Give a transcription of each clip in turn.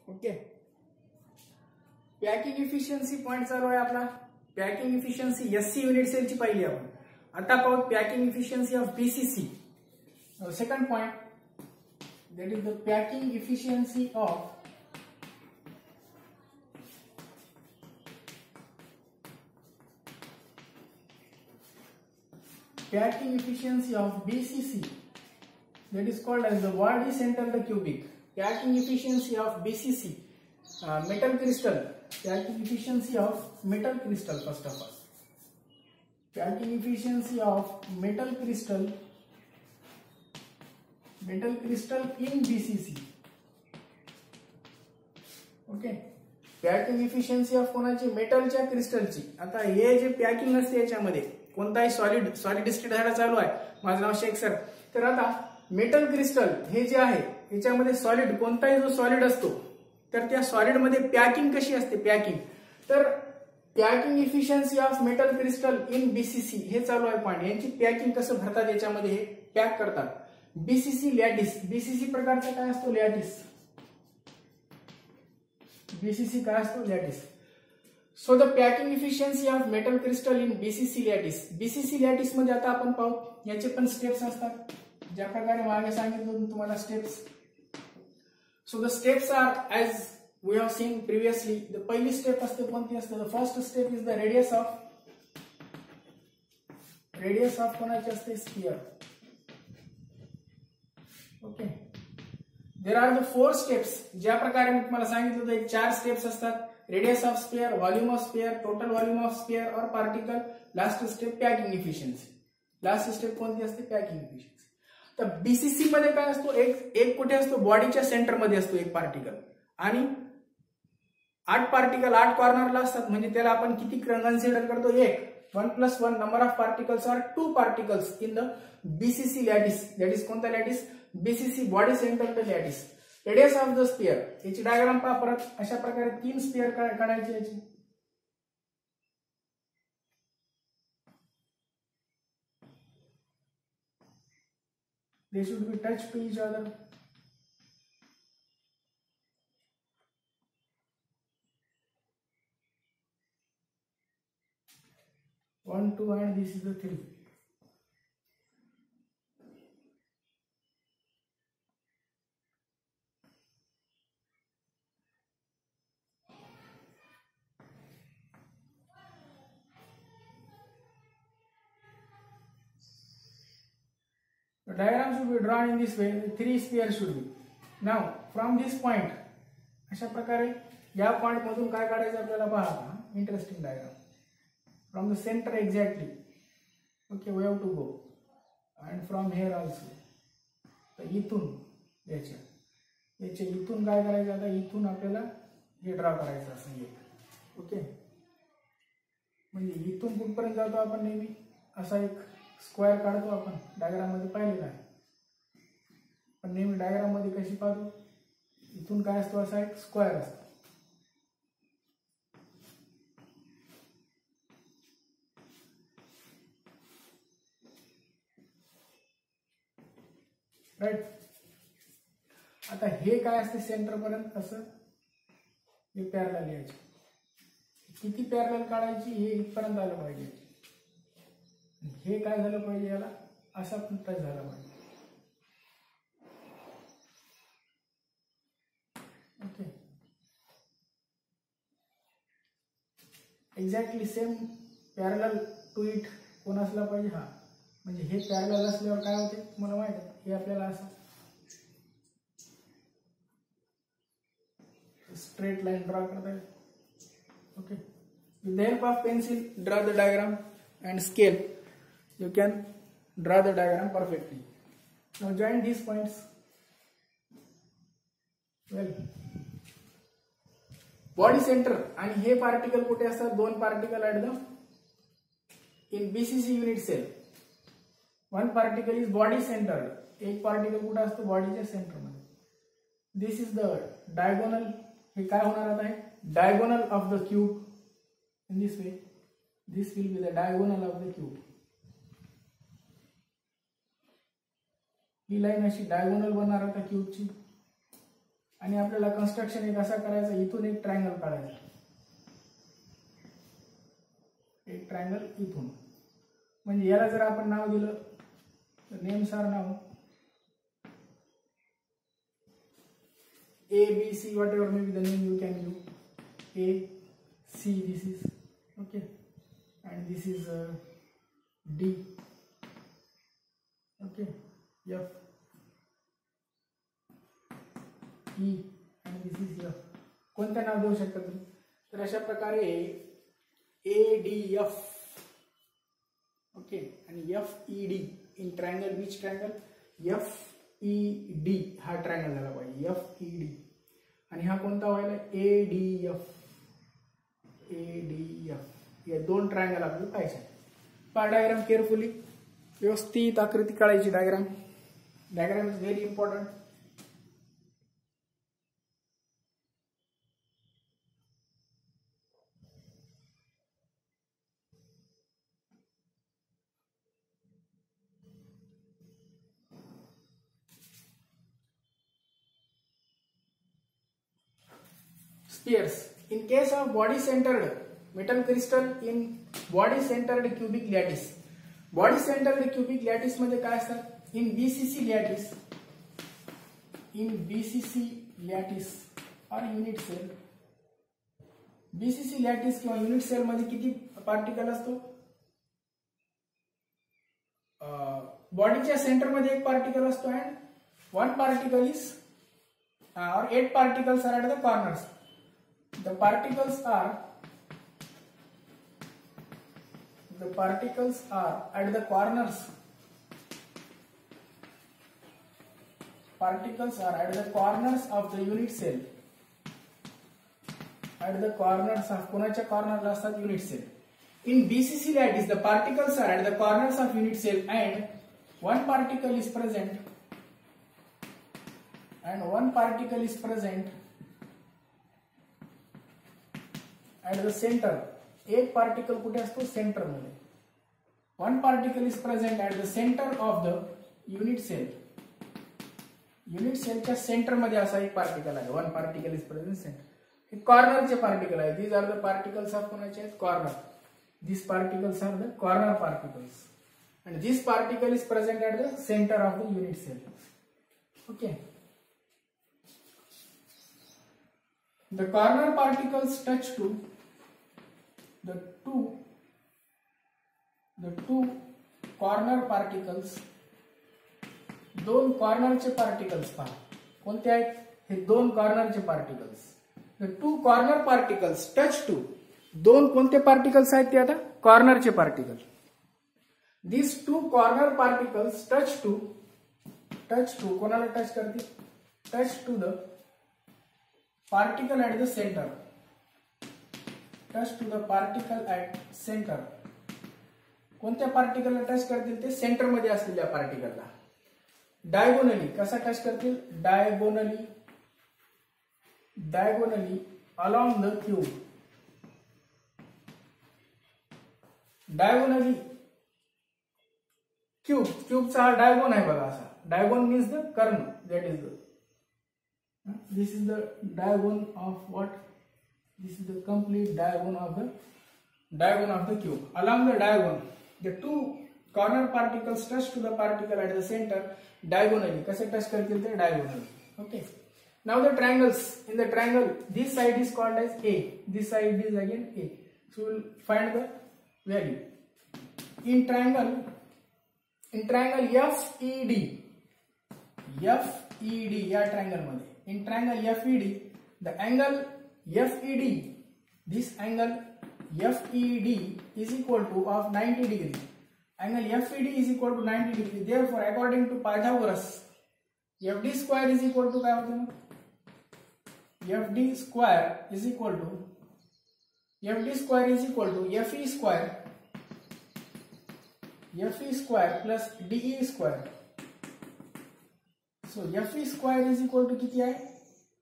Okay, packing efficiency point चालू आहे आपला. पॅकिंग इफिशियन्सी एससी युनिट सेलची पाहिली आपण. आता पाहू packing efficiency of BCC. Second point, that is the packing efficiency of BCC, that is called as the body centered cubic. Packing efficiency of BCC, metal crystal. Packing efficiency of metal crystal. First of all, packing efficiency of metal crystal in BCC. Okay, packing efficiency of कोणाची, मेटलच्या क्रिस्टलची. आता हे जे packing असते याच्यामध्ये कोणताही solid state धारा चालू आहे. माझं नाव Sheikh sir. तर आता मेटल क्रिस्टल हे जे आहे याच्यामध्ये सॉलिड, कोणताही जो सॉलिड असतो तर त्या सॉलिड मध्ये पॅकिंग कशी असते, पॅकिंग. तर packing efficiency of metal crystal in BCC हे चालू आहे पॉइंट. यांची पॅकिंग कसं भरतात याच्यामध्ये, हे पॅक करतात. BCC lattice. बीसीसी प्रकारचा काय असतो, लॅटिस. बीसीसी काय असतो, lattice. So the packing efficiency of metal crystal in BCC lattice. BCC lattice मध्ये आता आपण पाहू याचे पण स्टेप्स असतात, ज्या प्रकारे मागे सांगितलं तुम्हाला steps. So the steps are as we have seen previously. The पहिली स्टेप असते कोणती असते, the first step is the radius of कोणाची असते, sphere. Okay, there are the 4 steps. ज्या प्रकारे मी तुम्हाला सांगितलं होतं 4 स्टेप्स असतात, radius of sphere, volume of sphere, total volume of sphere और particle. Last step packing efficiency. Last step कोणती असते, पॅकिंग इफिशियन्सी. तर बीसीसी मध्ये काय असतो, एक कुठे असतो, बॉडीच्या सेंटर मध्ये असतो एक पार्टिकल, आणि 8 पार्टिकल 8 कॉर्नरला असतात. म्हणजे त्याला आपण किती कन्सिडर करतो, 1 + 1 number of particles are 2 particles in the BCC lattice. That is कोणता lattice, BCC body centre lattice. Radius of the sphere, याची डायग्राम पहा परत. अशा प्रकारे 3 स्फियर काढायचे याची. They should be touched to each other. One, two, and this is the 3. The diagram should be drawn in this way. 3 spheres should be. Now from this point, अशा प्रकारे या पॉइंट मधून काय काढायचं आपल्याला पहा. Interesting diagram. From the center exactly. Okay, we have to go. And from here also. तर इथून याच्या इथून काय करायचं, आता इथून आपल्याला हे ड्रॉ करायचं असं एक. ओके, म्हणजे इथून कुठपर्यंत जातो आपण नेहमी असा एक स्क्वेअर काढतो आपण. डायग्राम मध्ये पाहिलेला आहे, पण नेहमी डायग्राम मध्ये कशी पाहतो, इथून काय असतो, असा एक स्क्वेअर असतो. राईट. आता हे काय असते, सेंटर पर्यंत असं हे पॅरलल यायचे. किती पॅरलल काढायची, हे इथपर्यंत आलं पाहिजे. हे काय झालं पाहिजे, याला असा पण टच झाला पाहिजे. Okay, exactly same parallel to it कोण असला पाहिजे, हा. म्हणजे हे पॅरलल असल्यावर काय होते तुम्हाला माहित आहे, हे आपल्याला असं स्ट्रेट लाईन ड्रॉ करता येईल. Okay, with the help of pencil draw the diagram and scale. You can draw the diagram perfectly. Now join these points. Well, body center आणि हे पार्टिकल कुठे असतात, 2 particle at the in BCC unit cell. 1 particle is body centre. एक particle कुठे असतो, बॉडीच्या centre मध्ये. This is the diagonal. हे काय होणार आता आहे, diagonal of the cube. In this way this will be the diagonal of the cube. ही लाईन अशी डायगोनल बनणार आता क्यूबची. आणि आपल्याला कन्स्ट्रक्शन एक असा करायचा, इथून एक ट्रायंगल काढायचा, एक ट्रायंगल इथून. म्हणजे याला जर आपण नाव दिलं तर नेम्स आर नाव A, B, C, whatever may be the name you can give. A, C, this is okay, and this is D, okay, F, E, and this is F. कोणतं नाव देऊ शकता तुम्ही? तर अशा प्रकारे ADF, ओके, आणि FED in triangle, which triangle? FED हा triangle झाला पाहिजे, FED. आणि हा कोणता व्हायला? ADF. या दोन ट्रायंगल आपल्याला पाहिजे. पहा डायग्राम केअरफुली, व्यवस्थित आकृती काढायची. Diagram is very important. Spheres. In case of body-centered metal crystal in body-centered cubic lattice. Body-centered cubic lattice मध्ये काय असतात? In BCC lattice or unit cell. BCC lattice किंवा unit cell मध्ये किती पार्टिकल असतो? बॉडीच्या सेंटर मध्ये एक पार्टिकल असतो and one particle is or 8 particles are at the corners. The particles are at the corners. Particles are at the corners of the unit cell. At the corners of कोणाच्या कॉर्नरला असतात? Unit cell. In BCC lattice, the particles are at the corners of unit cell and one particle is present at the center. एक particle कुठे असतो? Centre मध्ये. One particle is present at the centre of the unit cell. Unit सेलच्या centre मध्ये असा एक particle आहे. One particle is present centre. हे कॉर्नरचे पार्टिकल आहे. These are the particles of कोणाचे आहेत? Corner. These particles are the corner particles, and this particle is present at the center of the unit cell. Okay. The corner particles touch to the two corner particles. दोन कॉर्नरचे particles पहा कोणते आहेत? हे दोन कॉर्नरचे particles. The two corner particles touch to दोन कोणते particles आहेत ते? आता कॉर्नरचे particle. These two corner particles touch to कोणाला टच करतील? Touch to the particle at the center. Touch to the particle at center. कोणत्या पार्टिकलला टच करतील ते? सेंटर मध्ये असलेल्या पार्टिकलला. डायगोनली कसा टच करतील? Diagonally along the cube. Diagonally क्यूबचा हा डायगोन आहे बघा असा. डायगोन मीन्स द कर्ण. That is the this is the diagon of what? This is the complete diagon of the cube. Along the diagon, the two corner particles touch to the particle at the center diagonally. कसे touch करतील ते? diagonally. Okay. Now the triangles. In the triangle, this side is called as A. This side is again A. So we will find the value. In triangle FED या triangle मध्ये. In triangle FED, the angle FED, this angle FED is equal to of 90 degree. Angle FED is equal to 90 degree. Therefore, according to Pythagoras, FD square is equal to काय होते मग? FD square is equal to FE square plus DE square. So FE square is equal to किती आहे?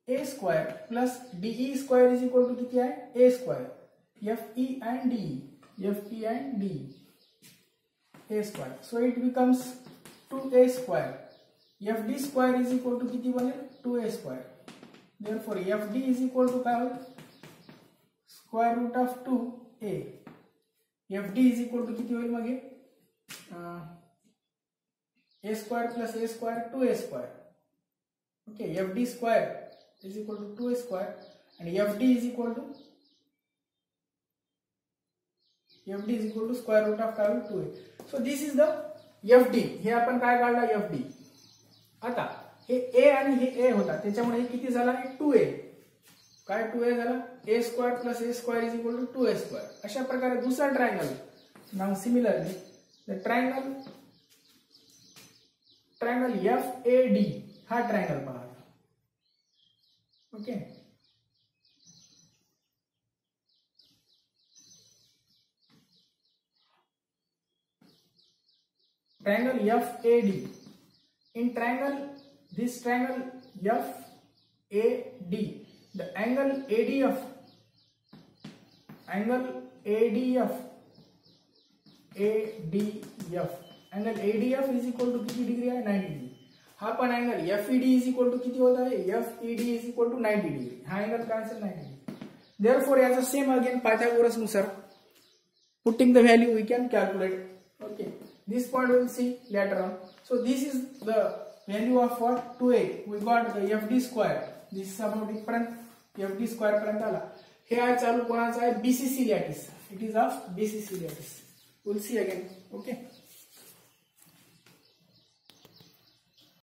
A square plus DE square is equal to किती आहे? A square. FE and DE. A square. So it becomes 2A square. FD square is equal to किती बनेल? 2A square. Therefore FD is equal to काय होईल square root of 2a. FD is equal to किती होईल मग हे a square plus a square 2a square. Okay, FD square is equal to 2a square and FD is equal to square root of काय होईल 2a. So this is the FD. हे आपण काय काढला FD. आता हे a आणि हे a होता त्याच्यामुळे हे किती झाला 2a. काय 2a झाला a square plus a square is equal to 2a square. अशा प्रकारे दुसरा triangle. Now similarly the triangle FAD हा ट्रायंगल पहा. Okay triangle FAD. In this triangle FAD, the angle ADF is equal to किती degree आहे 90 degree. हा पण angle FED is equal to किती होता है FED is equal to 90 degree. हा अँगल काय असेल 90 डिग्री. Therefore याचा सेम अगेन पायथागोरस नुसार putting the value we can calculate. Okay, this point we will see later on. So this is the value of what 2a. We got the FD square. This is about इथपर्यंत FD square पर्यंत आला. हे आहे चालू कोणाचा आहे BCC lattice. It is of BCC lattice. We'll see again. Okay.